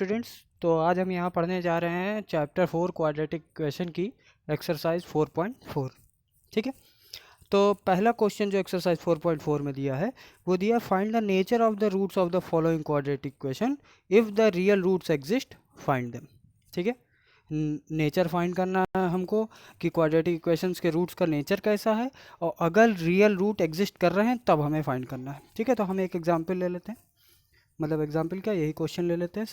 Students, तो आज हम यहाँ पढ़ने जा रहे हैं चैप्टर 4 क्वाड्रेटिक इक्वेशन की एक्सरसाइज 4.4। ठीक है, तो पहला क्वेश्चन जो एक्सरसाइज 4.4 में दिया है वो दिया find the nature of the roots of the following quadratic equation if the real roots exist find them. ठीक है, नेचर फाइंड करना है हमको कि क्वाड्रेटिक इक्वेशंस के रूट्स का नेचर कैसा है, और अगर रियल रूट एग्जिस्ट कर रहे हैं तब हमें फाइंड करना है। ठीक है, तो हम एक एग्जाम्पल ले लेते हैं, मतलब एग्जाम्पल क्या, यही क्वेश्चन ले लेते हैं।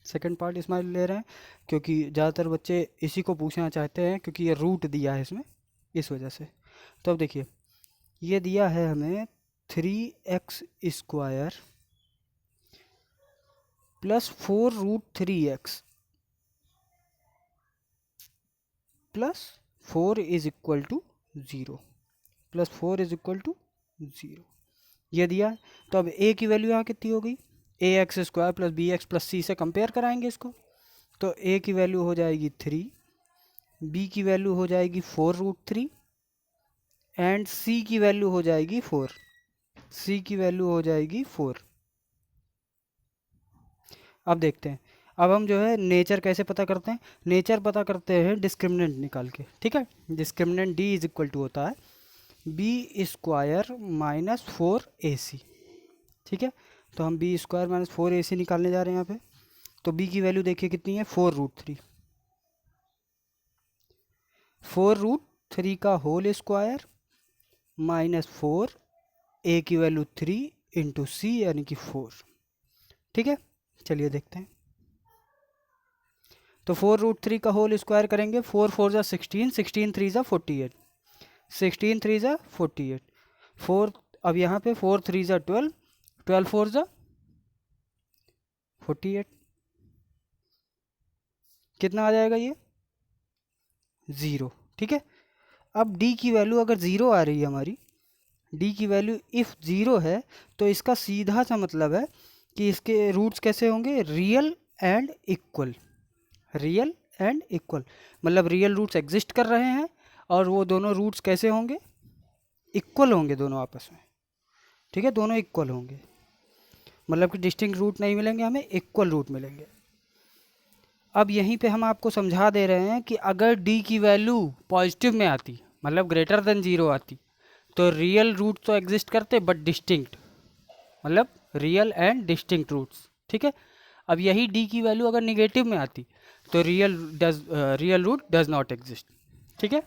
सेकंड पार्ट इसमें ले रहे हैं क्योंकि ज़्यादातर बच्चे इसी को पूछना चाहते हैं क्योंकि ये रूट दिया है इसमें, इस वजह से। तो अब देखिए, ये दिया है हमें 3x² plus 4√3x plus 4 is equal to 0, plus 4 is equal to 0 ये दिया है। तो अब a की वैल्यू यहाँ कितनी हो गई, ax² plus bx plus c से कंपेयर कराएंगे इसको। तो a की वैल्यू हो जाएगी 3, b की वैल्यू हो जाएगी 4√3 एंड c की वैल्यू हो जाएगी 4। c की वैल्यू हो जाएगी 4। अब देखते हैं, अब हम जो है नेचर कैसे पता करते हैं। नेचर पता करते हैं डिस्क्रिमिनेंट निकाल के। ठीक है, discriminant d is equal to होता है b² माइनस 4ac। ठीक है, तो हम b² माइनस 4ac निकालने जा रहे हैं यहाँ पे। तो b की वैल्यू देखिए कितनी है, 4√3। 4√3 का होल स्क्वायर माइनस 4, a की वैल्यू 3 इंटू c यानी कि 4। ठीक है, चलिए देखते हैं। तो 4√3 का होल स्क्वायर करेंगे, 4 4 जा 16, 16 3 जा 48, 16 3 जा 48, 4 अब यहाँ पे 4 3 जा 12, 12 4 जा 48, कितना आ जाएगा ये 0। ठीक है, अब d की वैल्यू अगर 0 आ रही है हमारी, d की वैल्यू इफ़ 0 है तो इसका सीधा सा मतलब है कि इसके रूट्स कैसे होंगे, real and equal. Real and equal मतलब रियल रूट्स एग्जिस्ट कर रहे हैं और वो दोनों रूट्स कैसे होंगे, इक्वल होंगे दोनों आपस में। ठीक है, दोनों इक्वल होंगे, मतलब कि डिस्टिंक्ट रूट नहीं मिलेंगे हमें, इक्वल रूट मिलेंगे। अब यहीं पे हम आपको समझा दे रहे हैं कि अगर d की वैल्यू पॉजिटिव में आती, मतलब ग्रेटर देन 0 आती, तो रियल रूट तो एग्जिस्ट करते बट डिस्टिंक्ट, मतलब रियल एंड डिस्टिंक्ट रूट्स। ठीक है, अब यही d की वैल्यू अगर निगेटिव में आती तो real root does not exist. ठीक है,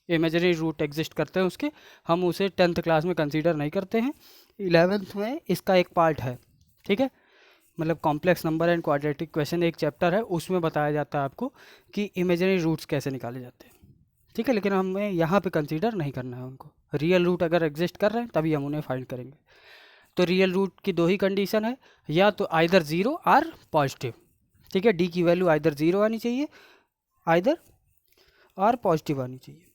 इमेजिनरी रूट एग्जिस्ट करते हैं उसके, हम उसे 10th क्लास में कंसीडर नहीं करते हैं, 11th में इसका एक पार्ट है। ठीक है, मतलब complex number and quadratic equation एक चैप्टर है, उसमें बताया जाता है आपको कि इमेजिनरी रूट्स कैसे निकाले जाते हैं। ठीक है, लेकिन हमें यहाँ पे कंसीडर नहीं करना है उनको। रियल रूट अगर एग्जिस्ट कर रहे हैं तभी हम उन्हें फाइंड करेंगे। तो रियल रूट की दो ही कंडीशन है, या तो आइदर 0 और पॉजिटिव। ठीक है, डी की वैल्यू आइदर 0 आनी चाहिए, आइदर और पॉजिटिव आनी चाहिए।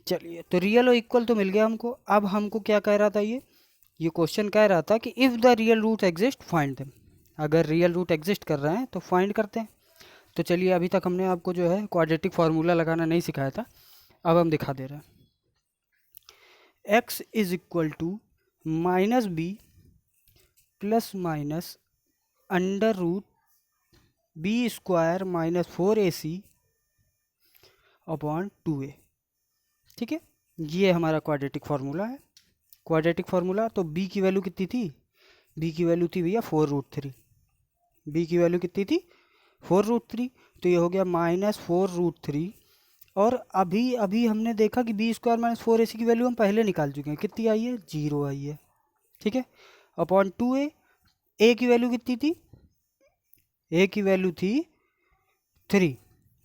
चलिए, तो रियल और इक्वल तो मिल गया हमको। अब हमको क्या कह रहा था, ये क्वेश्चन कह रहा था कि if the real root exist find them. अगर रियल रूट एग्जिस्ट कर रहे हैं तो फाइंड करते हैं। तो चलिए, अभी तक हमने आपको जो है क्वाड्रेटिक फार्मूला लगाना नहीं सिखाया था, अब हम दिखा दे रहे हैं। x is equal to minus b plus minus under root b² minus 4ac upon 2a। ठीक है, ये हमारा क्वाड्रेटिक फार्मूला है। क्वाड्रेटिक फार्मूला, तो b की वैल्यू कितनी थी, b की वैल्यू थी भैया 4√3। b की वैल्यू कितनी थी 4√3, तो ये हो गया माइनस 4√3। और अभी अभी हमने देखा कि b² माइनस 4ac की वैल्यू हम पहले निकाल चुके हैं, कितनी आई है, 0 आई है। ठीक है, अपॉन 2a, a की वैल्यू कितनी थी, a की वैल्यू थी 3।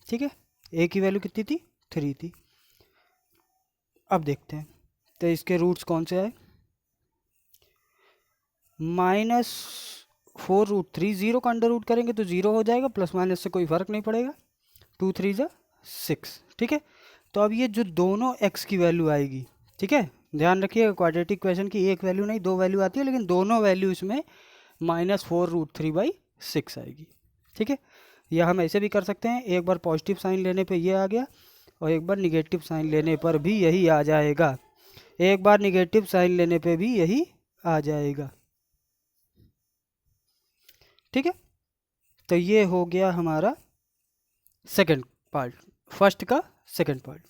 ठीक है, a की वैल्यू कितनी थी, 3 थी। अब देखते हैं, तो इसके रूट्स कौन से आए, माइनस 4√3, 0 का अंडर रूट करेंगे तो 0 हो जाएगा, प्लस माइनस से कोई फ़र्क नहीं पड़ेगा, 2 3 जा 6। ठीक है, तो अब ये जो दोनों x की वैल्यू आएगी, ठीक है, ध्यान रखिएगा क्वाड्रेटिक इक्वेशन की एक वैल्यू नहीं दो वैल्यू आती है, लेकिन दोनों वैल्यू इसमें माइनस 4√3/6 आएगी। ठीक है, यह हम ऐसे भी कर सकते हैं, एक बार पॉजिटिव साइन लेने पे ये आ गया और एक बार निगेटिव साइन लेने पर भी यही आ जाएगा, एक बार निगेटिव साइन लेने पे भी यही आ जाएगा। ठीक है, तो ये हो गया हमारा सेकंड पार्ट, फर्स्ट का सेकंड पार्ट।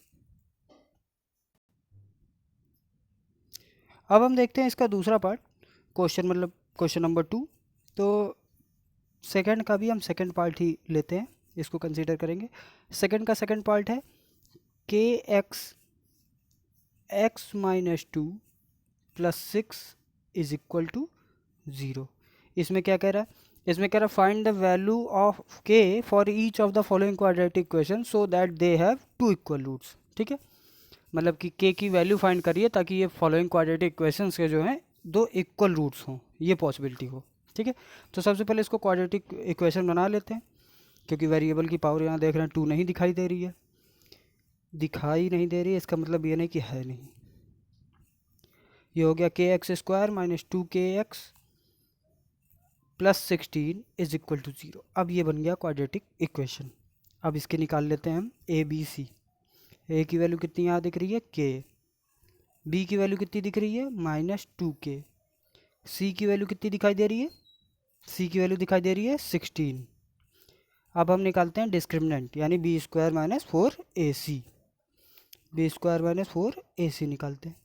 अब हम देखते हैं इसका दूसरा पार्ट, क्वेश्चन मतलब क्वेश्चन नंबर 2। तो सेकंड का भी हम सेकंड पार्ट ही लेते हैं, इसको कंसीडर करेंगे। सेकंड का सेकंड पार्ट है k x x minus 2 plus 6 is equal to 0। इसमें क्या कह रहा है, इसमें कह रहा है find the value of k for each of the following quadratic equation so that they have two equal roots. ठीक है, मतलब कि के की वैल्यू फाइंड करिए ताकि ये फॉलोइंग क्वाड्रेटिक इक्वेशंस के जो हैं दो इक्वल रूट्स हों, ये पॉसिबिलिटी हो। ठीक है, तो सबसे पहले इसको क्वाड्रेटिक इक्वेशन बना लेते हैं, क्योंकि वेरिएबल की पावर यहाँ देख रहे हैं 2 नहीं दिखाई दे रही है, दिखाई नहीं दे रही है, इसका मतलब ये नहीं कि है नहीं। ये हो गया k x square minus 2kx plus 16 is equal to 0। अब ये बन गया क्वाड्रेटिक इक्वेशन। अब इसके निकाल लेते हैं हम ए बी सी। ए की वैल्यू कितनी यहाँ दिख रही है के, बी की वैल्यू कितनी दिख रही है -2k, सी की वैल्यू कितनी दिखाई दे रही है, सी की वैल्यू दिखाई दे रही है 16। अब हम निकालते हैं डिस्क्रिमिनेंट, यानी b square minus 4ac, b square minus 4ac निकालते हैं।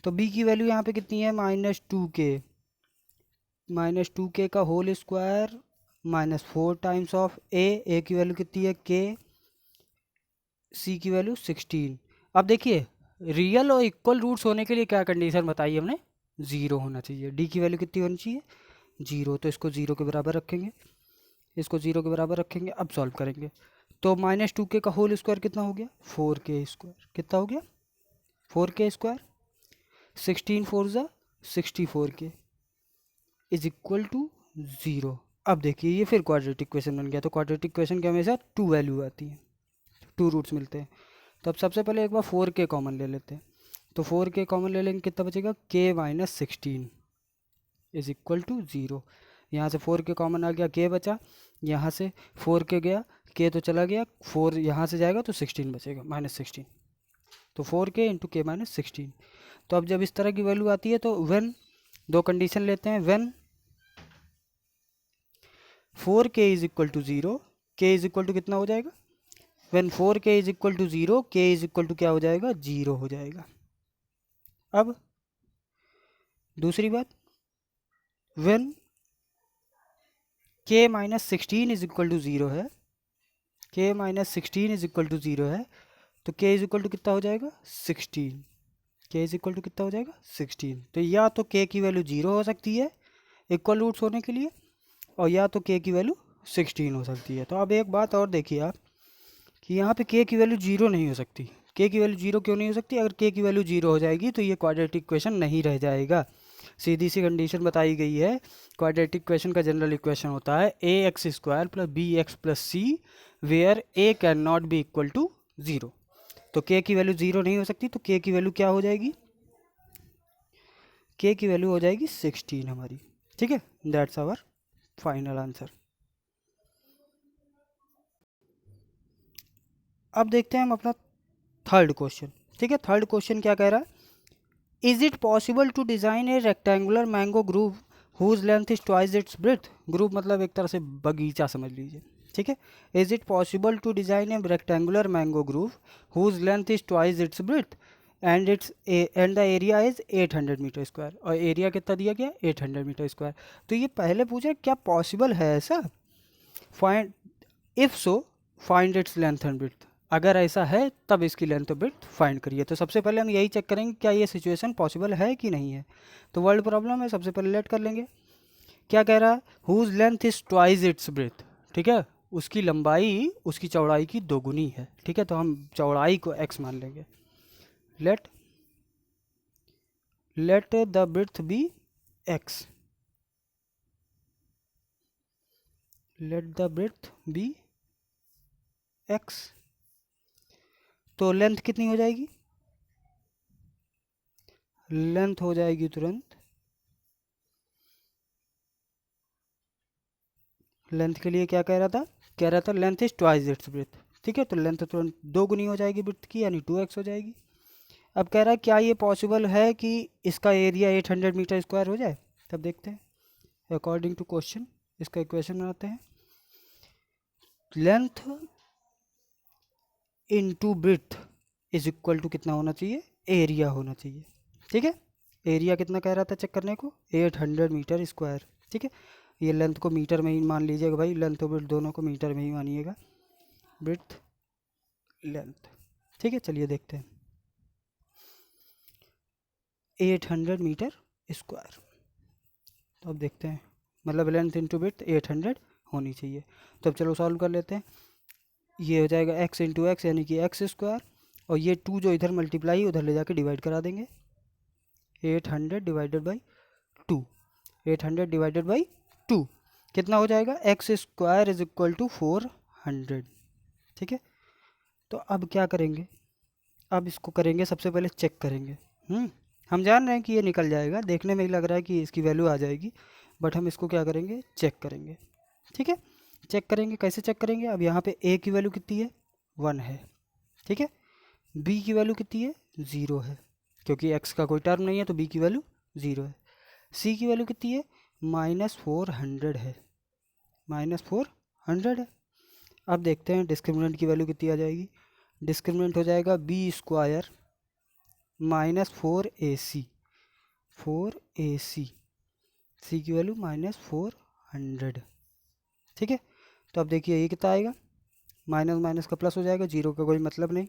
तो b की वैल्यू यहाँ पे कितनी है -2k का होल स्क्वायर -4 टाइम्स ऑफ ए की वैल्यू कितनी है k, सी की वैल्यू 16। अब देखिए रियल और इक्वल रूट्स होने के लिए क्या कंडीशन बताई हमने, 0 होना चाहिए। डी की वैल्यू कितनी होनी चाहिए 0, तो इसको 0 के बराबर रखेंगे, इसको 0 के बराबर रखेंगे। अब सॉल्व करेंगे तो -2k का होल स्क्वायर कितना हो गया 4k स्क्वायर, कितना हो गया 4k स्क्वायर, 16 4 ज़ा 64k इज इक्वल टू 0। अब देखिए ये फिर क्वाड्रेटिक इक्वेशन बन गया। तो क्वाड्रेटिक इक्वेशन के हमेशा 2 वैल्यू आती हैं, 2 रूट्स मिलते हैं। तो अब सबसे पहले एक बार 4k कॉमन ले लेते हैं। तो 4k कॉमन ले लेंगे, कितना बचेगा k minus 16 is equal to 0। यहाँ से 4k कॉमन आ गया, k बचा, यहाँ से 4k गया, k तो चला गया, 4 यहाँ से जाएगा तो 16 बचेगा -16। तो 4k इंटू के माइनस 16। तो अब जब इस तरह की वैल्यू आती है तो व्हेन, दो कंडीशन लेते हैं, when 4k is equal to 0, k is equal to कितना हो जाएगा, when 4k is equal to 0, k is equal to क्या हो जाएगा 0 हो जाएगा। अब दूसरी बात, when k minus 16 is equal to 0 है, k minus 16 is equal to 0 है, तो k इज इक्वल टू कितना हो जाएगा 16, k इज इक्वल टू कितना हो जाएगा 16। तो या तो k की वैल्यू 0 हो सकती है इक्वल रूट्स होने के लिए, और या तो k की वैल्यू 16 हो सकती है। तो अब एक बात और देखिए आप कि यहाँ पे k की वैल्यू 0 नहीं हो सकती। k की वैल्यू 0 क्यों नहीं हो सकती, अगर k की वैल्यू 0 हो जाएगी तो ये क्वाड्रेटिक इक्वेशन नहीं रह जाएगा। सीधी सी कंडीशन बताई गई है, क्वाड्रेटिक इक्वेशन का जनरल इक्वेशन होता है A X square plus B X plus C where A cannot be equal to 0। तो k की वैल्यू 0 नहीं हो सकती, तो k की वैल्यू क्या हो जाएगी, k की वैल्यू हो जाएगी 16 हमारी। ठीक है, दैट्स आवर फाइनल आंसर। अब देखते हैं हम अपना थर्ड क्वेश्चन। ठीक है, थर्ड क्वेश्चन क्या कह रहा है, is it possible to design a rectangular mango grove whose length is twice its breadth. Grove मतलब एक तरह से बगीचा समझ लीजिए। ठीक है, is it possible to design a rectangular mango grove whose length is twice its breadth and the area is 800 metre square, और एरिया कितना दिया गया 800 मीटर स्क्वायर। तो ये पहले पूछा क्या पॉसिबल है ऐसा, find if so find its length and breadth. अगर ऐसा है तब इसकी लेंथ और ब्रेथ फाइंड करिए। तो सबसे पहले हम यही चेक करेंगे क्या ये सिचुएशन पॉसिबल है कि नहीं है। तो वर्ल्ड प्रॉब्लम है, सबसे पहले लेट कर लेंगे। क्या कह रहा है, whose length is twice its breadth. ठीक है, उसकी लंबाई उसकी चौड़ाई की दोगुनी है। ठीक है, तो हम चौड़ाई को x मान लेंगे। Let the breadth be x, let the breadth be x। तो लेंथ कितनी हो जाएगी, लेंथ हो जाएगी तुरंत, लेंथ के लिए क्या कह रहा था length is twice its breadth. ठीक है, तो लेंथ तुरंत दो गुनी हो जाएगी ब्रेथ की, यानी 2x हो जाएगी। अब कह रहा है क्या ये पॉसिबल है कि इसका एरिया 800 मीटर स्क्वायर हो जाए। तब देखते हैं, अकॉर्डिंग टू क्वेश्चन इसका इक्वेशन बनाते हैं। Length into breadth is equal to कितना होना चाहिए, एरिया होना चाहिए। ठीक है, एरिया कितना कह रहा था चेक करने को, 800 मीटर स्क्वायर। ठीक है, ये लेंथ को मीटर में ही मान लीजिएगा भाई, लेंथ और ब्रेड्थ दोनों को मीटर में ही मानिएगा, ब्रेड्थ लेंथ। ठीक है, चलिए देखते हैं, 800 मीटर स्क्वायर। तो अब देखते हैं, मतलब लेंथ इंटू ब्रेड्थ 800 होनी चाहिए। तो अब चलो सॉल्व कर लेते हैं। ये हो जाएगा x इंटू एक्स यानी कि एक्स स्क्वायर, और ये 2 जो इधर मल्टीप्लाई उधर ले जाके डिवाइड करा देंगे, 800 डिवाइडेड बाई 2, 800 डिवाइडेड बाई 2 कितना हो जाएगा, x square is equal to 400। ठीक है, तो अब क्या करेंगे, अब इसको करेंगे सबसे पहले चेक करेंगे। हम जान रहे हैं कि ये निकल जाएगा, देखने में ही लग रहा है कि इसकी वैल्यू आ जाएगी, बट हम इसको क्या करेंगे, चेक करेंगे। ठीक है, चेक करेंगे, कैसे चेक करेंगे, अब यहाँ पे a की वैल्यू कितनी है, 1 है। ठीक है, b की वैल्यू कितनी है, 0 है, क्योंकि x का कोई टर्म नहीं है तो b की वैल्यू 0 है। c की वैल्यू कितनी है, -400 है, -400 है। अब देखते हैं डिस्क्रिमिनेंट की वैल्यू कितनी आ जाएगी, डिस्क्रिमिनेंट हो जाएगा b square -4ac, 4ac, c की वैल्यू -400। ठीक है, तो अब देखिए ये कितना आएगा, माइनस माइनस का प्लस हो जाएगा, जीरो का कोई मतलब नहीं,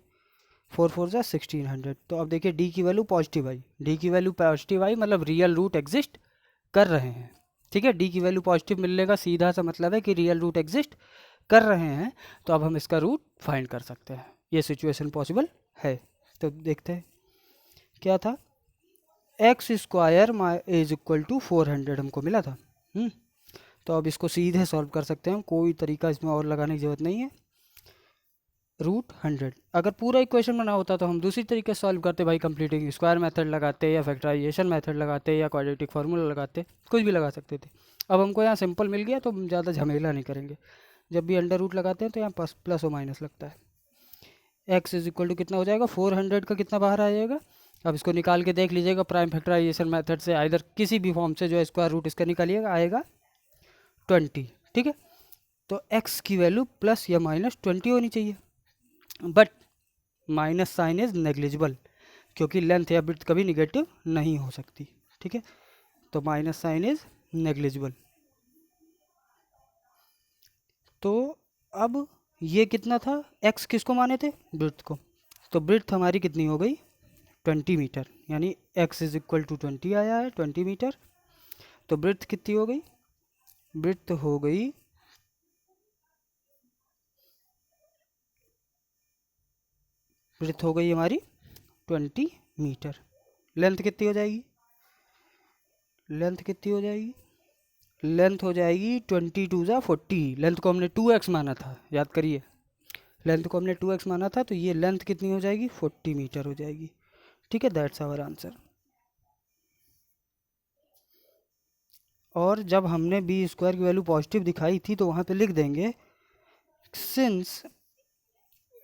4 4 जा 1600। तो अब देखिए डी की वैल्यू पॉजिटिव आई, डी की वैल्यू पॉजिटिव आई मतलब रियल रूट एग्जिस्ट कर रहे हैं। ठीक है, डी की वैल्यू पॉजिटिव मिलने का सीधा सा मतलब है कि रियल रूट एग्जिस्ट कर रहे हैं, तो अब हम इसका रूट फाइंड कर सकते हैं, ये सिचुएशन पॉसिबल है। तो देखते हैं क्या था, x square is equal to 400 हमको मिला था। तो अब इसको सीधे सॉल्व कर सकते हैं, कोई तरीका इसमें और लगाने की ज़रूरत नहीं है। √100, अगर पूरा इक्वेशन बना होता तो हम दूसरी तरीके से सॉल्व करते भाई, कंप्लीटिंग स्क्वायर मेथड लगाते या फैक्टराइजेशन मेथड लगाते या क्वाड्रेटिक फार्मूला लगाते, कुछ भी लगा सकते थे। अब हमको यहाँ सिंपल मिल गया तो हम ज़्यादा झमेला नहीं करेंगे। जब भी अंडर रूट लगाते हैं तो यहाँ प्लस और माइनस लगता है। एक्स इज इक्वल टू कितना हो जाएगा, 400 का कितना बाहर आ जाएगा, अब इसको निकाल के देख लीजिएगा प्राइम फैक्टराइजेशन मेथड से, आइदर किसी भी फॉर्म से जो है स्क्वायर रूट इसका निकालिएगा, आएगा 20। ठीक है, तो x की वैल्यू प्लस या -20 होनी चाहिए, but minus sign is negligible, क्योंकि लेंथ या ब्रेड्थ कभी निगेटिव नहीं हो सकती। ठीक है, तो माइनस साइन इज नेग्लिजिबल। तो अब ये कितना था, x किसको माने थे, ब्रेड्थ को, तो ब्रेड्थ हमारी कितनी हो गई, 20 मीटर, यानी x इज इक्वल टू 20 आया है, 20 मीटर। तो ब्रेड्थ कितनी हो गई, ब्रेड्थ हो गई हमारी 20 मीटर। लेंथ कितनी हो जाएगी, लेंथ कितनी हो जाएगी, लेंथ हो जाएगी 22 जा 40। लेंथ को हमने 2x माना था, याद करिए, लेंथ को हमने 2x माना था, तो ये लेंथ कितनी हो जाएगी, 40 मीटर हो जाएगी। ठीक है, दैट्स आवर आंसर। और जब हमने बी स्क्वायर की वैल्यू पॉजिटिव दिखाई थी तो वहाँ पे लिख देंगे since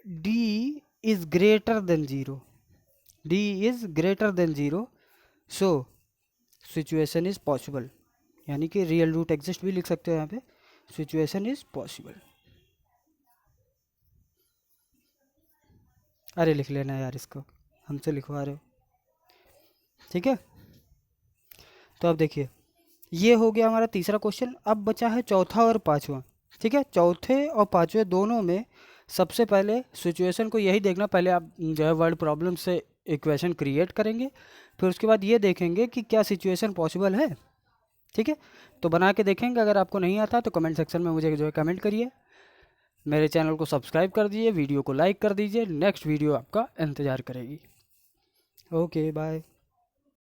D is greater than 0, D is greater than 0, so situation is possible, यानी कि रियल रूट एग्जिस्ट भी लिख सकते हो यहाँ पे, सिचुएशन इज पॉसिबल। अरे लिख लेना यार, इसको हमसे लिखवा रहे हो। ठीक है, तो अब देखिए ये हो गया हमारा तीसरा क्वेश्चन। अब बचा है चौथा और पांचवा। ठीक है, चौथे और पांचवें दोनों में सबसे पहले सिचुएशन को यही देखना, पहले आप जो है वर्ड प्रॉब्लम से इक्वेशन क्रिएट करेंगे, फिर उसके बाद ये देखेंगे कि क्या सिचुएशन पॉसिबल है। ठीक है, तो बना के देखेंगे, अगर आपको नहीं आता तो कमेंट सेक्शन में मुझे जो है कमेंट करिए, मेरे चैनल को सब्सक्राइब कर दीजिए, वीडियो को लाइक कर दीजिए, नेक्स्ट वीडियो आपका इंतज़ार करेगी। Okay bye.